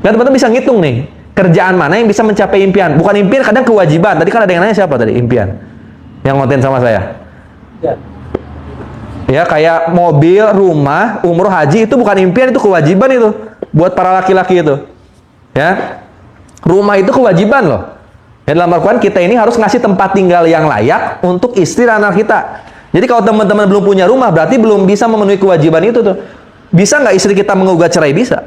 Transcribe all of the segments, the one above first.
Kan teman-teman bisa ngitung nih, kerjaan mana yang bisa mencapai impian? Bukan impian, kadang kewajiban. Tadi kan ada yang nanya siapa tadi? Impian. Yang ngonten sama saya. Ya, kayak mobil, rumah, umroh, haji itu bukan impian, itu kewajiban itu. Buat para laki-laki itu. Ya. Rumah itu kewajiban loh. Ya, dalam Al-Quran kita ini harus ngasih tempat tinggal yang layak untuk istri dan anak kita. Jadi kalau teman-teman belum punya rumah, berarti belum bisa memenuhi kewajiban itu tuh. Bisa nggak istri kita menggugat cerai? Bisa.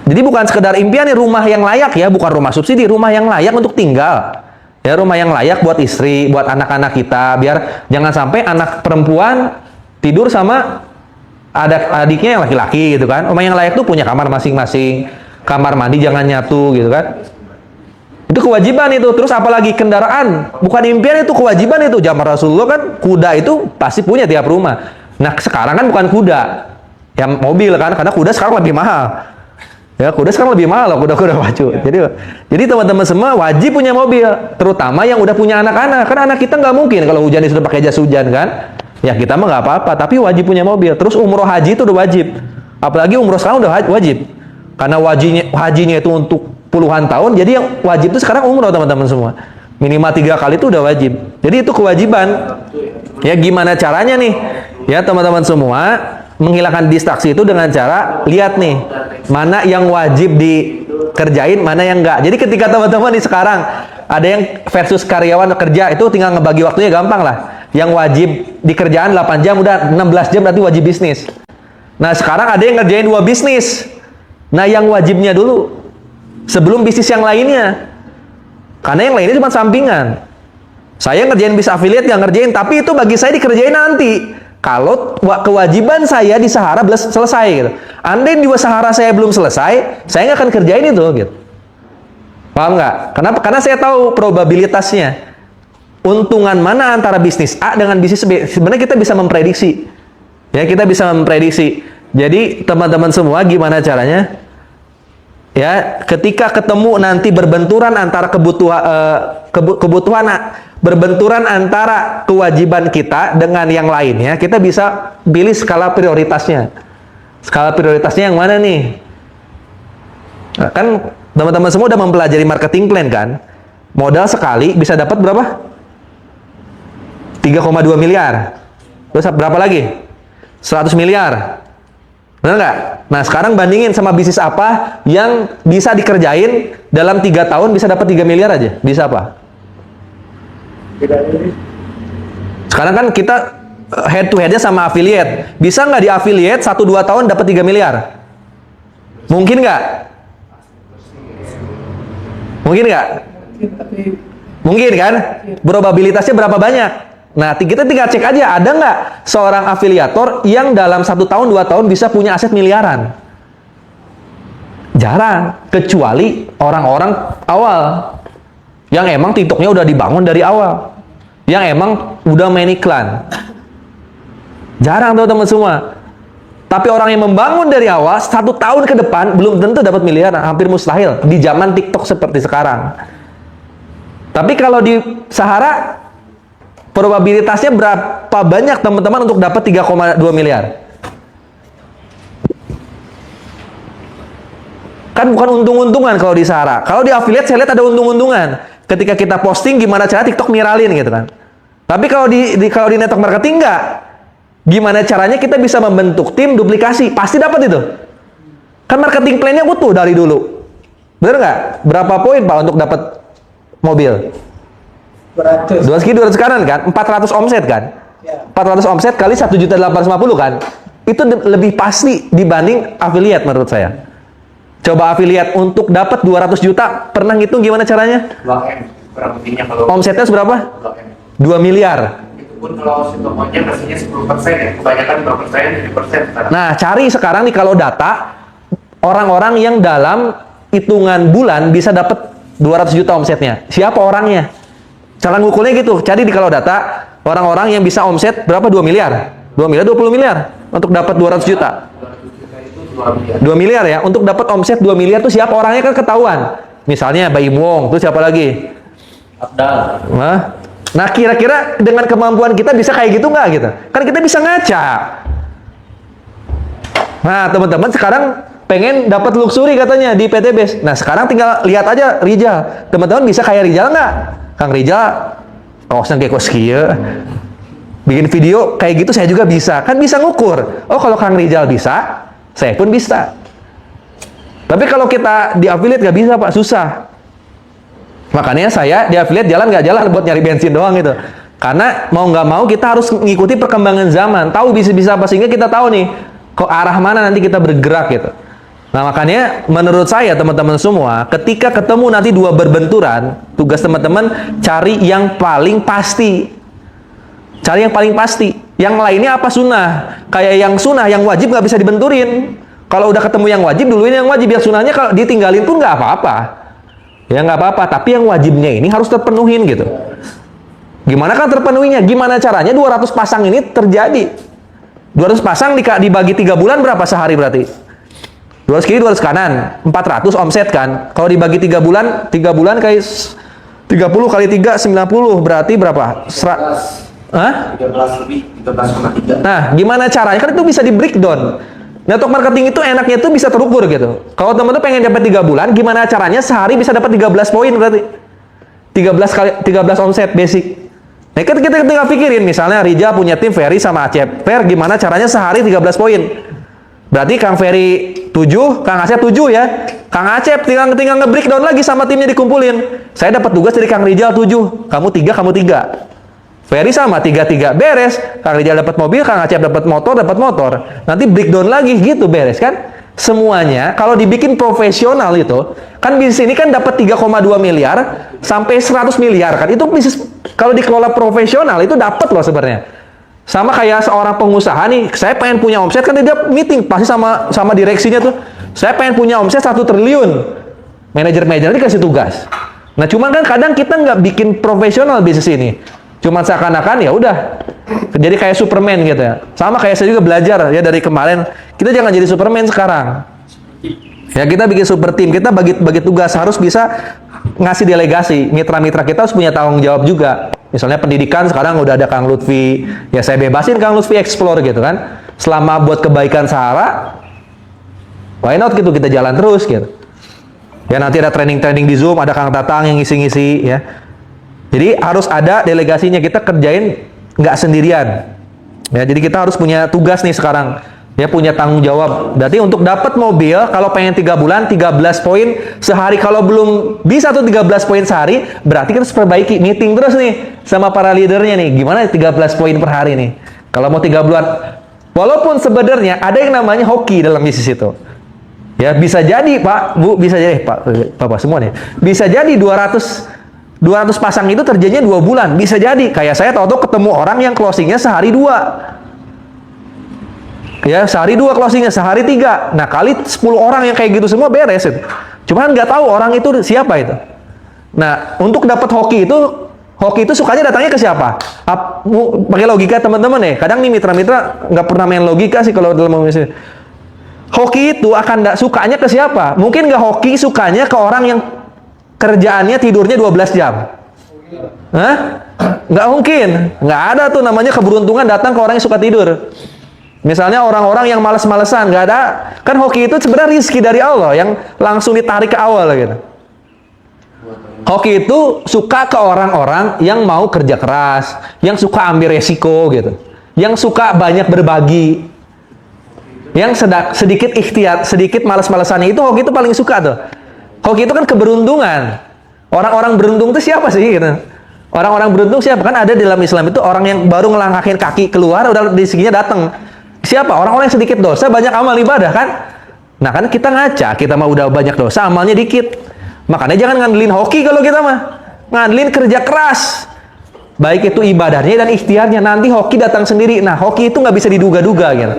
Jadi bukan sekedar impian nih, rumah yang layak ya, bukan rumah subsidi, rumah yang layak untuk tinggal. Ya, rumah yang layak buat istri, buat anak-anak kita, biar jangan sampai anak perempuan tidur sama adiknya yang laki-laki gitu kan. Rumah yang layak tuh punya kamar masing-masing, kamar mandi jangan nyatu gitu kan. Itu kewajiban itu. Terus apalagi kendaraan, bukan impian, itu kewajiban itu. Zaman Rasulullah kan kuda itu pasti punya tiap rumah. Nah, sekarang kan bukan kuda, ya mobil kan, karena kuda sekarang lebih mahal. Ya, kuda sekarang lebih mahal loh, kuda-kuda pacu. Jadi teman-teman semua wajib punya mobil, terutama yang udah punya anak-anak. Kan anak kita nggak mungkin kalau hujan sudah pakai jas hujan kan. Ya kita mah nggak apa-apa, tapi wajib punya mobil. Terus umroh haji itu udah wajib. Apalagi umroh sekarang udah wajib. Karena hajinya itu untuk puluhan tahun, jadi yang wajib itu sekarang umroh teman-teman semua. Minimal 3 kali itu udah wajib. Jadi itu kewajiban. Ya gimana caranya nih? Ya teman-teman semua, menghilangkan distraksi itu dengan cara lihat nih mana yang wajib dikerjain, mana yang enggak. Jadi ketika teman-teman nih sekarang ada yang versus karyawan kerja, itu tinggal ngebagi waktunya gampang lah. Yang wajib dikerjaan 8 jam, udah 16 jam berarti wajib bisnis. Nah sekarang ada yang ngerjain 2 bisnis. Nah yang wajibnya dulu sebelum bisnis yang lainnya, karena yang lainnya cuma sampingan. Saya ngerjain bisnis affiliate, yang ngerjain, tapi itu bagi saya dikerjain nanti kalau kewajiban saya di Sahara belum selesai gitu. Andai di Sahara saya belum selesai, saya nggak akan kerjain itu gitu. Paham nggak? Kenapa? Karena saya tahu probabilitasnya. Untungan mana antara bisnis A dengan bisnis B? Sebenarnya kita bisa memprediksi. Ya, kita bisa memprediksi. Jadi teman-teman semua gimana caranya? Ya, ketika ketemu nanti berbenturan antara kebutuhan berbenturan antara kewajiban kita dengan yang lainnya, kita bisa pilih skala prioritasnya. Skala prioritasnya yang mana nih? Nah, kan teman-teman semua udah mempelajari marketing plan kan? Modal sekali bisa dapat berapa? 3,2 miliar. Terus berapa lagi? 100 miliar. Benar nggak? Nah, sekarang bandingin sama bisnis apa yang bisa dikerjain dalam 3 tahun bisa dapat 3 miliar aja. Bisa apa? Sekarang kan kita head to headnya sama affiliate. Bisa nggak di affiliate 1-2 tahun dapat 3 miliar? Mungkin nggak? Mungkin nggak? Mungkin kan? Probabilitasnya berapa banyak? Nah, kita tinggal cek aja, ada nggak seorang afiliator yang dalam 1 tahun, 2 tahun bisa punya aset miliaran? Jarang, kecuali orang-orang awal yang emang TikToknya udah dibangun dari awal, yang emang udah main iklan. Jarang teman-teman semua. Tapi orang yang membangun dari awal 1 tahun ke depan belum tentu dapat miliaran, hampir mustahil di zaman TikTok seperti sekarang. Tapi kalau di Sahara probabilitasnya berapa banyak teman-teman untuk dapat 3,2 miliar? Kan bukan untung-untungan kalau di Sahara. Kalau di affiliate saya lihat ada untung-untungan. Ketika kita posting gimana cara TikTok viralin gitu kan. Tapi kalau di network marketing enggak. Gimana caranya kita bisa membentuk tim duplikasi? Pasti dapat itu. Kan marketing plan-nya utuh dari dulu. Bener nggak? Berapa poin Pak untuk dapat mobil? 200 kanan kan? 400 omset kan? Ya. 400 omset kali 1.850 kan? Itu lebih pasti dibanding affiliate menurut saya. Coba affiliate untuk dapat 200 juta, pernah ngitung gimana caranya? 2M. Kalau omsetnya seberapa? 2 miliar. Itu pun kalau si tokonya pastinya 10% ya, kebanyakan 2%, 7%. Nah, cari sekarang nih kalau data orang-orang yang dalam hitungan bulan bisa dapat 200 juta omsetnya. Siapa orangnya? Cara ngukurnya gitu, cari di kalau data orang-orang yang bisa omset berapa? 2 miliar 2 miliar, 20 miliar untuk dapat 200 juta 2 miliar ya, untuk dapat omset 2 miliar tuh siapa orangnya kan ketahuan. Misalnya Baim Wong, terus siapa lagi? Abdal. Nah kira-kira dengan kemampuan kita bisa kayak gitu nggak gitu? Kan kita bisa ngaca. Nah teman-teman sekarang pengen dapat luxury katanya di PT Base. Nah sekarang tinggal lihat aja Rijal. Teman-teman bisa kayak Rijal nggak? Kang Rijal, kaosnya kayak kos kieu. Bikin video kayak gitu saya juga bisa. Kan bisa ngukur. Oh kalau Kang Rijal bisa, saya pun bisa. Tapi kalau kita di affiliate nggak bisa Pak, susah. Makanya saya di affiliate jalan nggak jalan buat nyari bensin doang gitu. Karena mau nggak mau kita harus mengikuti perkembangan zaman, tahu bisa apa sehingga kita tahu nih ke arah mana nanti kita bergerak gitu. Nah makanya menurut saya teman-teman semua, ketika ketemu nanti dua berbenturan, tugas teman-teman cari yang paling pasti. Cari yang paling pasti. Yang lainnya apa sunnah? Kayak yang sunnah, yang wajib nggak bisa dibenturin. Kalau udah ketemu yang wajib, duluin yang wajib. Yang sunnahnya kalau ditinggalin pun nggak apa-apa. Ya nggak apa-apa. Tapi yang wajibnya ini harus terpenuhin gitu. Gimana kan terpenuhinya? Gimana caranya 200 pasang ini terjadi? 200 pasang dibagi 3 bulan berapa sehari berarti? 200 kiri, 200 kanan. 400 omset kan? Kalau dibagi 3 bulan kayak 30 kali 3, 90. Berarti berapa? 13 lebih, 13,3. Nah, gimana caranya? Kan itu bisa di breakdown. Network marketing itu enaknya itu bisa terukur gitu. Kalau teman-teman pengen dapat 3 bulan, gimana caranya sehari bisa dapat 13 poin berarti? 13 omset basic. Nah, kita tinggal pikirin, misalnya Rija punya tim Ferry sama Acep. Gimana caranya sehari 13 poin? Berarti Kang Ferry 7, Kang Acep 7 ya. Kang Acep tinggal nge-breakdown lagi sama timnya dikumpulin. Saya dapat tugas dari Kang Rijal 7, kamu 3. Ferry sama 3 beres. Kang Rijal dapat mobil, Kang Acep dapat motor. Nanti breakdown lagi gitu beres kan? Semuanya kalau dibikin profesional itu kan bisnis ini kan dapat 3,2 miliar sampai 100 miliar kan, itu bisnis kalau dikelola profesional itu dapat loh sebenarnya. Sama kayak seorang pengusaha nih, saya pengen punya omset kan dia meeting pasti sama direksinya tuh, saya pengen punya omset 1 triliun, manajer dikasih tugas. Nah cuman kan kadang kita nggak bikin profesional bisnis ini, cuman seakan-akan ya udah jadi kayak Superman gitu ya. Sama kayak saya juga belajar ya dari kemarin, kita jangan jadi Superman sekarang. Ya kita bikin super team, kita bagi tugas, harus bisa ngasih delegasi. Mitra-mitra kita harus punya tanggung jawab juga. Misalnya pendidikan sekarang udah ada Kang Lutfi, ya saya bebasin Kang Lutfi explore gitu kan. Selama buat kebaikan Sahara, why not gitu, kita jalan terus gitu. Ya nanti ada training-training di Zoom, ada Kang Tatang yang ngisi-ngisi ya. Jadi harus ada delegasinya, kita kerjain nggak sendirian. Ya, jadi kita harus punya tugas nih sekarang. Ya punya tanggung jawab. Berarti untuk dapat mobil, kalau pengen 3 bulan, 13 poin sehari. Kalau belum bisa tuh 13 poin sehari, berarti kita harus perbaiki. Meeting terus nih sama para leadernya nih. Gimana 13 poin per hari nih? Kalau mau 3 bulan. Walaupun sebenarnya ada yang namanya hoki dalam bisnis itu. Ya bisa jadi Pak, Bu, bisa jadi Pak, Bapak semua nih. Bisa jadi 200 pasang itu terjadinya 2 bulan. Bisa jadi. Kayak saya tahu-tahu ketemu orang yang closingnya sehari 2. Ya, sehari 2 closingnya, sehari 3. Nah, kali 10 orang yang kayak gitu semua beres itu. Cuman nggak tahu orang itu siapa itu. Nah, untuk dapat hoki itu sukanya datangnya ke siapa? Pakai logika teman-teman ya. Kadang nih mitra-mitra nggak pernah main logika sih kalau dalam bisnis. Hoki itu akan sukanya ke siapa? Mungkin nggak hoki sukanya ke orang yang kerjaannya tidurnya 12 jam. Hah? Nggak mungkin. Nggak ada tuh namanya keberuntungan datang ke orang yang suka tidur. Misalnya orang-orang yang malas-malesan, nggak ada. Kan hoki itu sebenarnya rizki dari Allah yang langsung ditarik ke awal gitu. Hoki itu suka ke orang-orang yang mau kerja keras, yang suka ambil resiko gitu, yang suka banyak berbagi, yang sedikit ikhtiar, sedikit malas-malesannya itu hoki itu paling suka tuh. Hoki itu kan keberuntungan. Orang-orang beruntung itu siapa sih gitu? Orang-orang beruntung siapa? Kan ada di dalam Islam itu orang yang baru ngelangkahin kaki keluar udah rezekinya datang. Siapa? Orang-orang yang sedikit dosa, banyak amal ibadah kan? Nah kan kita ngaca, kita mah udah banyak dosa, amalnya dikit. Makanya jangan ngandelin hoki kalau kita mah. Ngandelin kerja keras. Baik itu ibadahnya dan ikhtiarnya. Nanti hoki datang sendiri. Nah hoki itu nggak bisa diduga-duga gitu.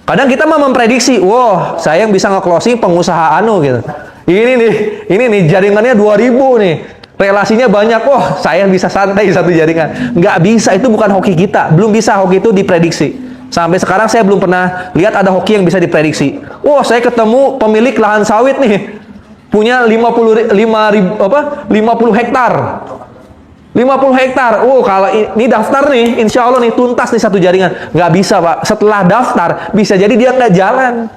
Kadang kita mah memprediksi, wah saya yang bisa nge-closing pengusaha anu gitu. Ini nih jaringannya 2000 nih. Relasinya banyak, wah saya bisa santai satu jaringan. Nggak bisa, itu bukan hoki kita. Belum bisa hoki itu diprediksi. Sampai sekarang saya belum pernah lihat ada hoki yang bisa diprediksi. Wah, saya ketemu pemilik lahan sawit nih. Punya 50 hektar. 50 hektar. Oh, kalau ini daftar nih, insya Allah nih tuntas nih satu jaringan. Nggak bisa, Pak. Setelah daftar, bisa jadi dia nggak jalan.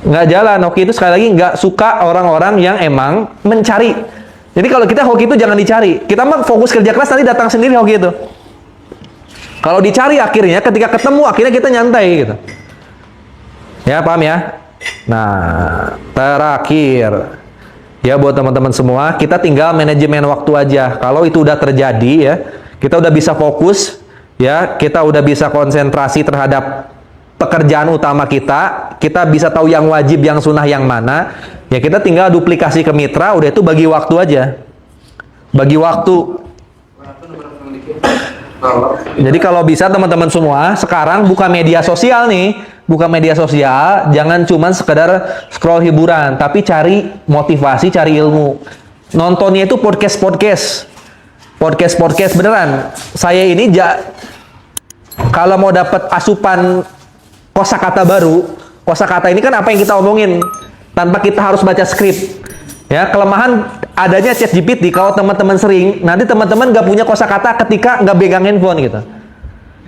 Nggak jalan. Hoki itu sekali lagi nggak suka orang-orang yang emang mencari. Jadi kalau kita hoki itu jangan dicari. Kita mah fokus kerja keras, nanti datang sendiri hoki itu. Kalau dicari akhirnya ketika ketemu akhirnya kita nyantai gitu. Ya, paham ya? Nah, terakhir ya buat teman-teman semua, kita tinggal manajemen waktu aja. Kalau itu udah terjadi ya, kita udah bisa fokus ya, kita udah bisa konsentrasi terhadap pekerjaan utama kita, kita bisa tahu yang wajib, yang sunnah, yang mana. Ya kita tinggal duplikasi ke mitra, udah itu bagi waktu aja. Bagi waktu. Jadi kalau bisa teman-teman semua, sekarang buka media sosial nih, buka media sosial, jangan cuman sekedar scroll hiburan, tapi cari motivasi, cari ilmu. Nontonnya itu podcast beneran. Saya ini kalau mau dapat asupan kosakata baru, kosakata ini kan apa yang kita omongin, tanpa kita harus baca skrip. Ya, kelemahan adanya ChatGPT, kalau teman-teman sering, nanti teman-teman nggak punya kosakata ketika nggak pegang handphone gitu.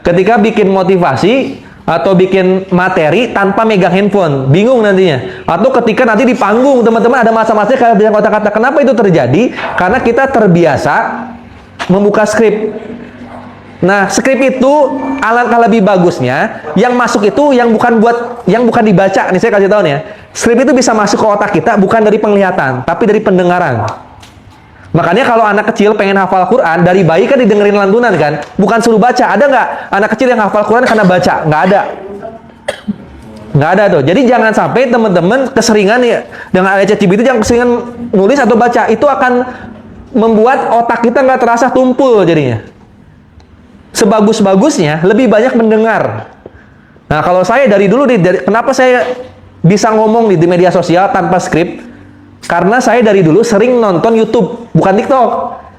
Ketika bikin motivasi atau bikin materi tanpa megang handphone, bingung nantinya. Atau ketika nanti di panggung, teman-teman ada masa-masa kayak bilang kata-kata. Kenapa itu terjadi? Karena kita terbiasa membuka skrip. Nah, skrip itu alangkah lebih bagusnya yang masuk itu yang bukan dibaca. Nih saya kasih tahu nih ya. Skrip itu bisa masuk ke otak kita bukan dari penglihatan, tapi dari pendengaran. Makanya kalau anak kecil pengen hafal Quran, dari bayi kan didengerin lantunan kan, bukan suruh baca. Ada nggak anak kecil yang hafal Quran karena baca? Nggak ada. Nggak ada tuh. Jadi jangan sampai teman-teman keseringan ya dengan ayat ChatGPT itu jangan keseringan nulis atau baca. Itu akan membuat otak kita nggak terasa tumpul jadinya. Sebagus-bagusnya lebih banyak mendengar. Nah, kalau saya dari dulu kenapa saya bisa ngomong di media sosial tanpa skrip? Karena saya dari dulu sering nonton YouTube, bukan TikTok.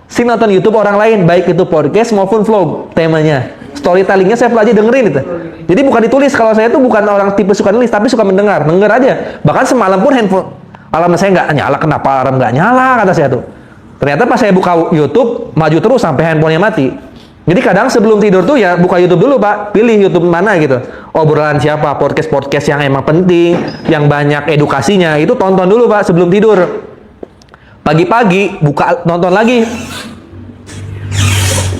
Sering nonton YouTube orang lain, baik itu podcast maupun vlog temanya. Storytellingnya saya pelajari dengerin itu. Jadi bukan ditulis. Kalau saya tuh bukan orang tipe suka nulis, tapi suka mendengar. Denger aja. Bahkan semalam pun handphone alarm saya nggak nyala. Kenapa alarm nggak nyala? Kata saya tuh. Ternyata pas saya buka YouTube, maju terus sampai handphonenya mati. Jadi kadang sebelum tidur tuh ya buka YouTube dulu Pak, pilih YouTube mana gitu. Obrolan siapa, podcast yang emang penting, yang banyak edukasinya, itu tonton dulu Pak sebelum tidur. Pagi-pagi buka nonton lagi.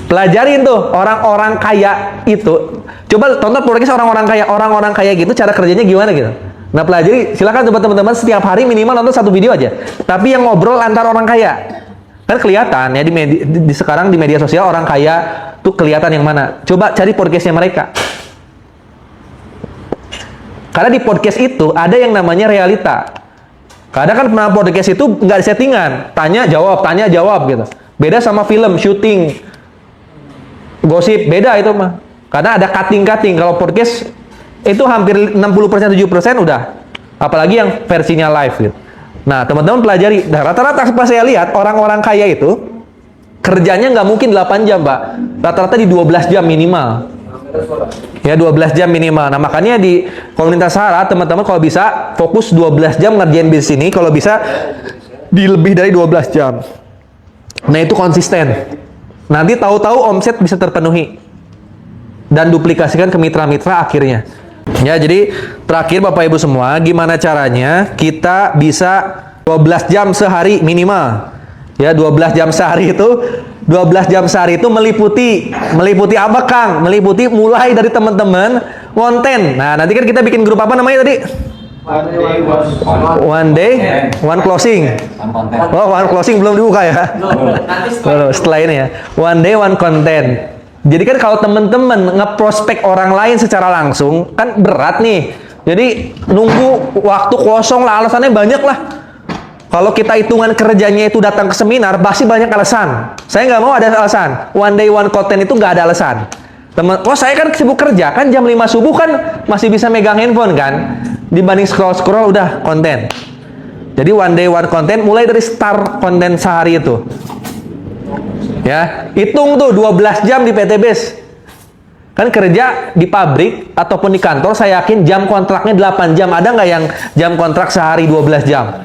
Pelajarin tuh orang-orang kaya itu. Coba tonton podcast orang-orang kaya gitu cara kerjanya gimana gitu. Nah pelajari, silakan coba teman-teman setiap hari minimal nonton satu video aja. Tapi yang ngobrol antar orang kaya. Kan kelihatan ya sekarang di media sosial orang kaya tuh kelihatan yang mana. Coba cari podcastnya mereka. Karena di podcast itu ada yang namanya realita. Kadang kan podcast itu nggak settingan, tanya jawab gitu. Beda sama film, syuting, gosip, beda itu mah. Karena ada cutting. Kalau podcast itu hampir 60% 70% udah. Apalagi yang versinya live gitu. Nah, teman-teman pelajari. Nah, rata-rata pas saya lihat orang-orang kaya itu kerjanya nggak mungkin 8 jam, Pak. Rata-rata di 12 jam minimal. Ya, 12 jam minimal. Nah, makanya di komunitas Sahara, teman-teman kalau bisa fokus 12 jam ngerjain bisnis ini, kalau bisa di lebih dari 12 jam. Nah, itu konsisten. Nanti tahu-tahu omset bisa terpenuhi. Dan duplikasikan ke mitra-mitra akhirnya. Ya, jadi terakhir Bapak Ibu semua, gimana caranya kita bisa 12 jam sehari minimal. Ya, 12 jam sehari itu meliputi apa Kang? Meliputi mulai dari teman-teman konten. Nah, nanti kan kita bikin grup apa namanya tadi? One day, one closing. Oh, one closing belum dibuka ya? Setelah ini ya. One day, one content. Jadi kan kalau teman-teman ngeprospek orang lain secara langsung, kan berat nih. Jadi nunggu waktu kosong lah, alasannya banyak lah. Kalau kita hitungan kerjanya itu datang ke seminar, pasti banyak alasan. Saya nggak mau ada alasan. One day, one content itu nggak ada alasan. Saya kan sibuk kerja, kan jam 5 subuh kan masih bisa megang handphone kan. Dibanding scroll-scroll udah konten. Jadi one day, one content mulai dari start konten sehari itu. Ya, hitung tuh 12 jam di PT Base. Kan kerja di pabrik ataupun di kantor, saya yakin jam kontraknya 8 jam. Ada nggak yang jam kontrak sehari 12 jam?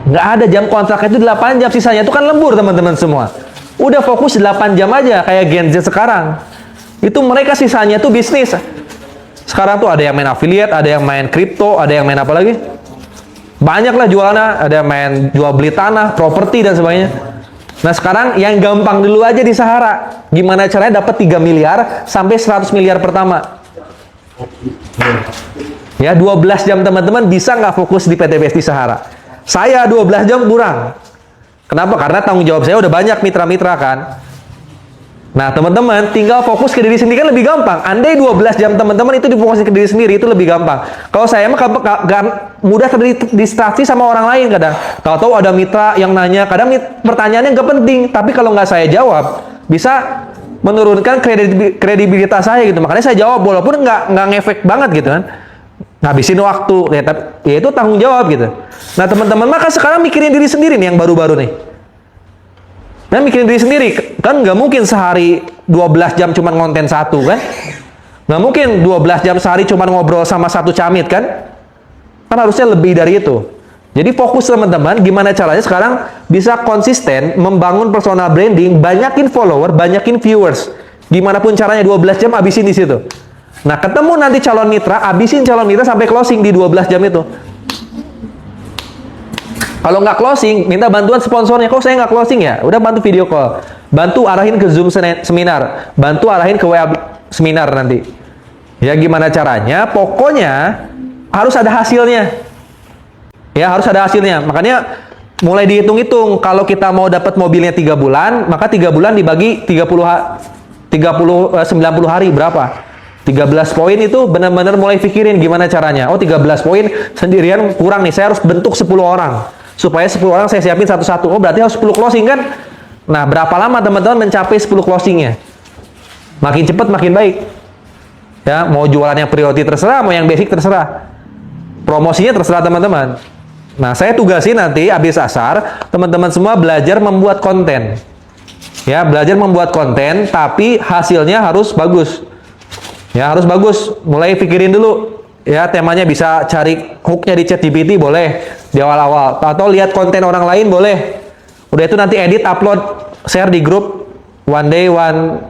Nggak ada, jam kontraknya itu 8 jam. Sisanya itu kan lembur teman-teman semua. Udah fokus 8 jam aja kayak Gen Z sekarang. Itu mereka sisanya tuh bisnis. Sekarang tuh ada yang main affiliate, ada yang main kripto, ada yang main apa lagi? Banyak lah jualannya, ada yang main jual beli tanah, properti dan sebagainya. Nah sekarang yang gampang dulu aja di Sahara. Gimana caranya dapat 3 miliar sampai 100 miliar pertama? Ya 12 jam teman-teman bisa nggak fokus di PTBS di Sahara? Saya 12 jam kurang. Kenapa? Karena tanggung jawab saya udah banyak mitra-mitra kan. Nah teman-teman tinggal fokus ke diri sendiri kan lebih gampang. Andai 12 jam teman-teman itu difokusin ke diri sendiri itu lebih gampang. Kalau saya mah mudah terdistraksi sama orang lain kadang. Tahu-tahu ada mitra yang nanya, kadang pertanyaannya nggak penting, tapi kalau nggak saya jawab bisa menurunkan kredibilitas saya gitu. Makanya saya jawab walaupun nggak ngefek banget gitu kan. Ngabisin waktu, ya, tapi ya itu tanggung jawab gitu. Nah teman-teman maka sekarang mikirin diri sendiri nih yang baru-baru nih. Nah mikirin diri sendiri, kan nggak mungkin sehari 12 jam cuma ngonten satu kan? Nggak mungkin 12 jam sehari cuma ngobrol sama satu camit kan? Kan harusnya lebih dari itu. Jadi fokus teman-teman, gimana caranya sekarang bisa konsisten membangun personal branding, banyakin follower, banyakin viewers. Gimana pun caranya 12 jam habisin di situ. Nah ketemu nanti calon mitra, habisin calon mitra sampai closing di 12 jam itu. Kalau nggak closing, minta bantuan sponsornya. Kok saya nggak closing ya? Udah bantu video call. Bantu arahin ke Zoom seminar. Bantu arahin ke WA seminar nanti. Ya gimana caranya? Pokoknya harus ada hasilnya. Ya harus ada hasilnya. Makanya mulai dihitung-hitung. Kalau kita mau dapat mobilnya 3 bulan, maka 3 bulan dibagi 90 hari berapa? 13 poin itu benar-benar mulai pikirin gimana caranya. Oh 13 poin sendirian kurang nih. Saya harus bentuk 10 orang. Supaya 10 orang saya siapin satu-satu. Oh berarti harus 10 closing kan? Nah berapa lama teman-teman mencapai 10 closingnya? Makin cepat makin baik. Ya mau jualan yang priority terserah, mau yang basic terserah. Promosinya terserah teman-teman. Nah saya tugasin nanti habis asar, teman-teman semua belajar membuat konten. Ya belajar membuat konten, tapi hasilnya harus bagus. Ya harus bagus. Mulai pikirin dulu. Ya temanya bisa cari hooknya di ChatGPT boleh di awal-awal. Atau lihat konten orang lain boleh. Udah itu nanti edit, upload, share di grup one day one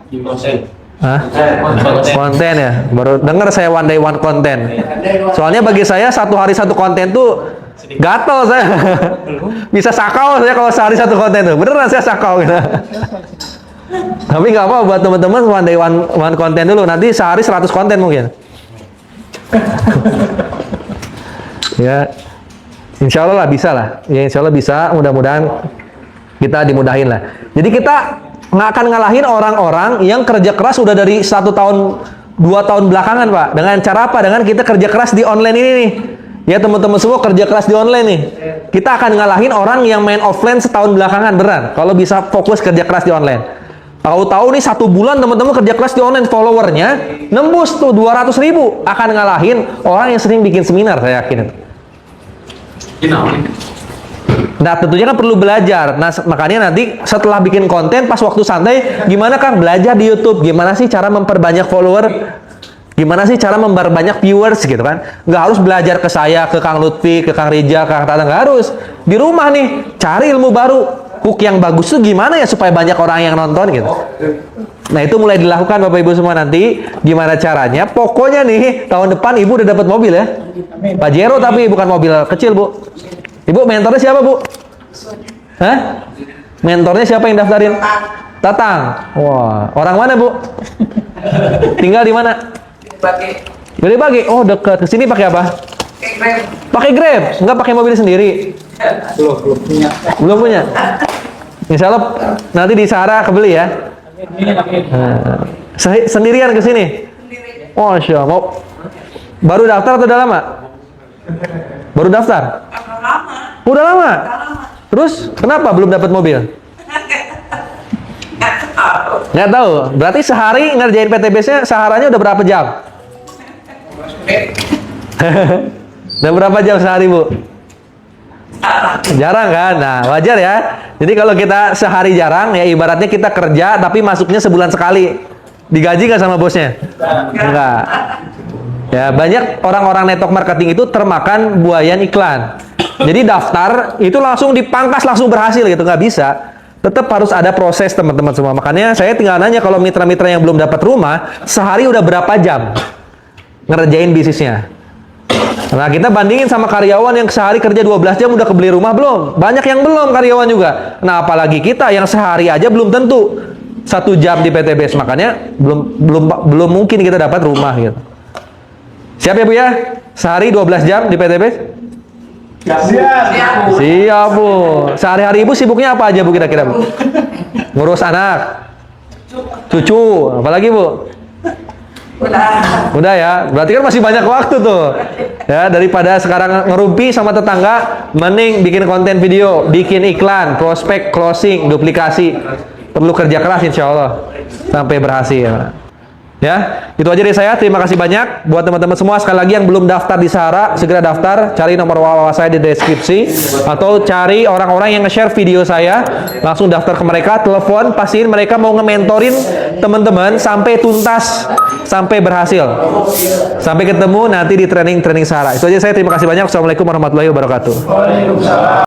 konten ya. Baru denger saya one day one konten. Soalnya bagi saya satu hari satu konten tuh gatel saya. Bisa sakau saya kalau sehari satu konten tuh. Beneran saya sakau gitu. Tapi nggak apa buat teman-teman one day one konten dulu. Nanti sehari 100 konten mungkin. Ya, insya Allah lah bisa lah. Ya insya Allah bisa. Mudah-mudahan kita dimudahin lah. Jadi kita nggak akan ngalahin orang-orang yang kerja keras udah dari 1 tahun 2 tahun belakangan Pak. Dengan cara apa? Dengan kita kerja keras di online ini nih. Ya teman-teman semua kerja keras di online nih. Kita akan ngalahin orang yang main offline setahun belakangan beneran. Kalau bisa fokus kerja keras di online. Tahu-tahu nih 1 bulan teman-teman kerja keras di online, followernya nembus tuh 200.000. Akan ngalahin orang yang sering bikin seminar, saya yakin. Nah tentunya kan perlu belajar. Nah makanya nanti setelah bikin konten pas waktu santai, gimana Kang belajar di YouTube? Gimana sih cara memperbanyak follower? Gimana sih cara memperbanyak viewers gitu kan? Nggak harus belajar ke saya, ke Kang Lutfi, ke Kang Rija, Kang Tata, nggak harus. Di rumah nih cari ilmu baru. Hook yang bagus tuh gimana ya supaya banyak orang yang nonton gitu. Nah itu mulai dilakukan Bapak Ibu semua nanti. Gimana caranya? Pokoknya nih tahun depan Ibu udah dapat mobil ya. Pajero tapi bukan mobil kecil Bu. Ibu mentornya siapa Bu? Hah? Mentornya siapa yang daftarin? Tatang. Wah, orang mana Bu? Tinggal di mana? Dari Bagi. Oh dekat. Kesini pakai apa? Pakai Grab. Nggak pakai mobil sendiri. Belum punya. Insya Allah nanti di Sahara kebeli ya. Sendirian ke sini. Oh, Masya Allah. Baru daftar atau udah lama? Baru daftar? Udah lama. Terus kenapa belum dapat mobil? Nggak tahu. Berarti sehari ngerjain PTBS-nya Saharanya udah berapa jam? Udah berapa jam sehari Bu? Jarang kan? Nah wajar ya. Jadi kalau kita sehari jarang ya ibaratnya kita kerja tapi masuknya sebulan sekali. Digaji nggak sama bosnya? Enggak. Ya banyak orang-orang network marketing itu termakan buayan iklan. Jadi daftar itu langsung dipangkas langsung berhasil gitu, nggak bisa. Tetap harus ada proses teman-teman semua. Makanya saya tinggal nanya kalau mitra-mitra yang belum dapat rumah sehari udah berapa jam? ngerjain bisnisnya. Nah, kita bandingin sama karyawan yang sehari kerja 12 jam udah kebeli rumah belum? Banyak yang belum karyawan juga. Nah, apalagi kita yang sehari aja belum tentu 1 jam di PTBS, makanya belum mungkin kita dapat rumah gitu. Siap ya Bu ya? Sehari 12 jam di PTBS? Siap Bu. Sehari-hari Ibu sibuknya apa aja Bu kira-kira Bu? Ngurus anak, cucu, apalagi Bu? Udah ya, berarti kan masih banyak waktu tuh. Ya, daripada sekarang ngerumpi sama tetangga, mending bikin konten video, bikin iklan, prospek, closing, duplikasi. Perlu kerja keras insya Allah sampai berhasil. Ya, itu aja dari saya. Terima kasih banyak buat teman-teman semua. Sekali lagi yang belum daftar di Sahara, segera daftar. Cari nomor WA saya di deskripsi, atau cari orang-orang yang nge-share video saya, langsung daftar ke mereka, telepon, pastiin mereka mau nge-mentorin teman-teman sampai tuntas, sampai berhasil. Sampai ketemu nanti di training Sahara. Itu aja saya. Terima kasih banyak. Assalamualaikum warahmatullahi wabarakatuh.